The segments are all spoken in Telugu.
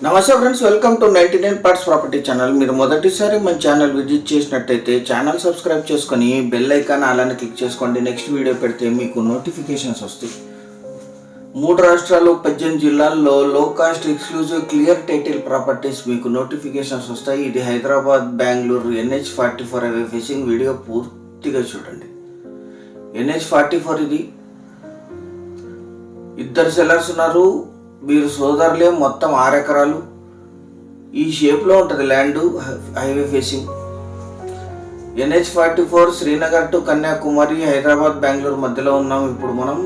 నమస్తే friends, welcome to 99 parts property channel. మీరు మొదటిసారి మన ఛానల్ విజిట్ చేసినట్టయితే ఛానల్ సబ్స్క్రైబ్ చేసుకొని బెల్ ఐకాన్ అలానే క్లిక్ చేసుకోండి. నెక్స్ట్ వీడియో పెడితే మీకు నోటిఫికేషన్స్ వస్తాయి. 3 రాష్ట్రాలు 18 జిల్లాల్లో లో cost exclusive clear title properties మీకు నోటిఫికేషన్స్ వస్తాయి. ఇది Hyderabad, Bengaluru NH44 highway facing. Video పూర్తిగా చూడండి. NH44 ఇది. ఇద్దరు సెల్లర్స్ ఉన్నారు, వీరు సోదరులే. మొత్తం 6 ఎకరాలు ఈ షేప్లో ఉంటుంది land. Highway facing. NH44 Srinagar to Kanyakumari, Hyderabad, Bengaluru మధ్యలో ఉన్నాం. ఇప్పుడు మనం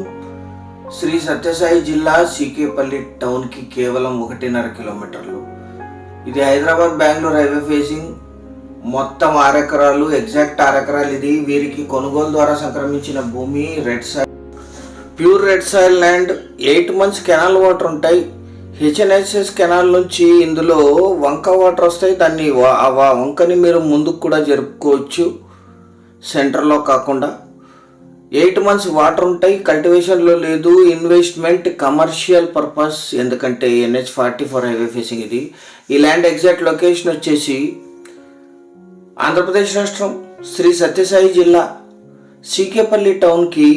శ్రీ సత్యసాయి జిల్లా సీకేపల్లి టౌన్కి కేవలం 1.5 కిలోమీటర్లు. ఇది హైదరాబాద్, బెంగళూరు హైవే ఫేసింగ్. మొత్తం 6 ఎకరాలు, ఎగ్జాక్ట్ 6 ఎకరాలు. ఇది వీరికి కొనుగోలు ద్వారా సంక్రమించిన భూమి. Red soil, pure red soil land. 8 months canal water ఉంటాయి. HNSS కెనాల్ నుంచి ఇందులో వంక వాటర్ వస్తాయి. దాన్ని వంకని మీరు ముందుకు కూడా జరుపుకోవచ్చు, సెంటర్లో కాకుండా. 8 months వాటర్ ఉంటాయి. కల్టివేషన్లో లేదు. Investment, commercial purpose. ఎందుకంటే NH44 హైవే ఫేసింగ్ ఇది. ఈ ల్యాండ్ ఎగ్జాక్ట్ లొకేషన్ వచ్చేసి ఆంధ్రప్రదేశ్ రాష్ట్రం శ్రీ సత్యసాయి జిల్లా సీకేపల్లి టౌన్కి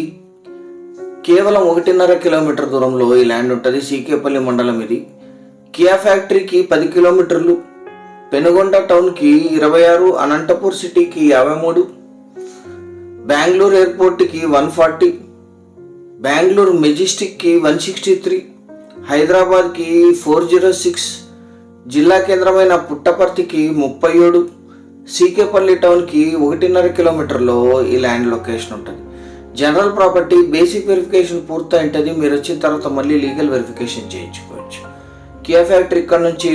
కేవలం 1.5 కిలోమీటర్ దూరంలో ఈ ల్యాండ్ ఉంటుంది. సీకేపల్లి మండలం ఇది. కియా ఫ్యాక్టరీకి 10 కిలోమీటర్లు, పెనుగొండ టౌన్కి 26, అనంతపూర్ సిటీకి 53, బెంగళూరు ఎయిర్పోర్ట్కి 140, బెంగళూరు మెజెస్టిక్కి 163, హైదరాబాద్కి 406, జిల్లా కేంద్రమైన పుట్టపర్తికి 37, సీకేపల్లి టౌన్కి 1.5 కిలోమీటర్లో ఈ ల్యాండ్ లొకేషన్ ఉంటుంది. General property. బేసిక్ వెరిఫికేషన్ పూర్తి ఉంటుంది. మీరు వచ్చిన తర్వాత మళ్ళీ లీగల్ వెరిఫికేషన్ చేయించుకోవచ్చు. కియా ఫ్యాక్టరీ ఇక్కడ నుంచి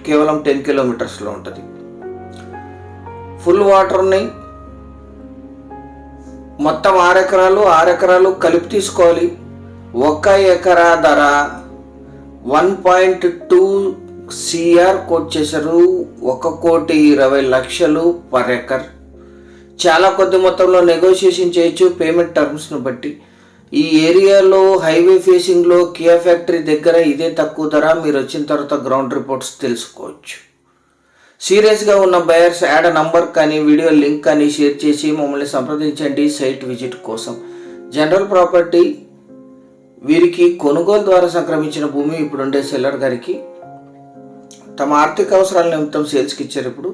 కేవలం 10 కిలోమీటర్స్లో ఉంటుంది. ఫుల్ వాటర్ ఉన్నాయి. మొత్తం 6 ఎకరాలు. 6 ఎకరాలు కలిపి తీసుకోవాలి. 1 ఎకరా ధర 1.2 CR కోట్ చేశారు. 1,20,00,000 పర్ ఎకర్. చాలా కొద్ది మొత్తంలో నెగోషియేషన్ చేయొచ్చు పేమెంట్ టర్మ్స్ను బట్టి. ఈ ఏరియాలో హైవే ఫేసింగ్లో కియా ఫ్యాక్టరీ దగ్గర ఇదే తక్కువ ధర. మీరు వచ్చిన తర్వాత గ్రౌండ్ రిపోర్ట్స్ తెలుసుకోవచ్చు. సీరియస్గా ఉన్న బయర్స్ యాడ్ నంబర్ కానీ వీడియో లింక్ కానీ షేర్ చేసి మమ్మల్ని సంప్రదించండి సైట్ విజిట్ కోసం. General property. వీరికి కొనుగోలు ద్వారా సంక్రమించిన భూమి ఇప్పుడుండే సెల్లర్ గారికి తమ ఆర్థిక అవసరాల నిమిత్తం సేల్స్కి ఇచ్చారు. ఇప్పుడు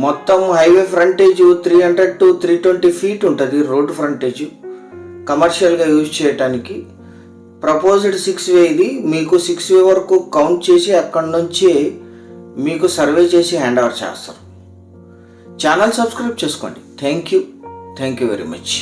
మొత్తం హైవే ఫ్రంటేజ్ 300 to 320 feet ఉంటుంది. రోడ్డు ఫ్రంటేజ్ కమర్షియల్గా యూజ్ చేయడానికి. ప్రపోజ్డ్ 6 ఇది. మీకు 6 వరకు కౌంట్ చేసి అక్కడి నుంచే మీకు సర్వే చేసి హ్యాండ్ ఓవర్ చేస్తారు. ఛానల్ సబ్స్క్రైబ్ చేసుకోండి. Thank you very much.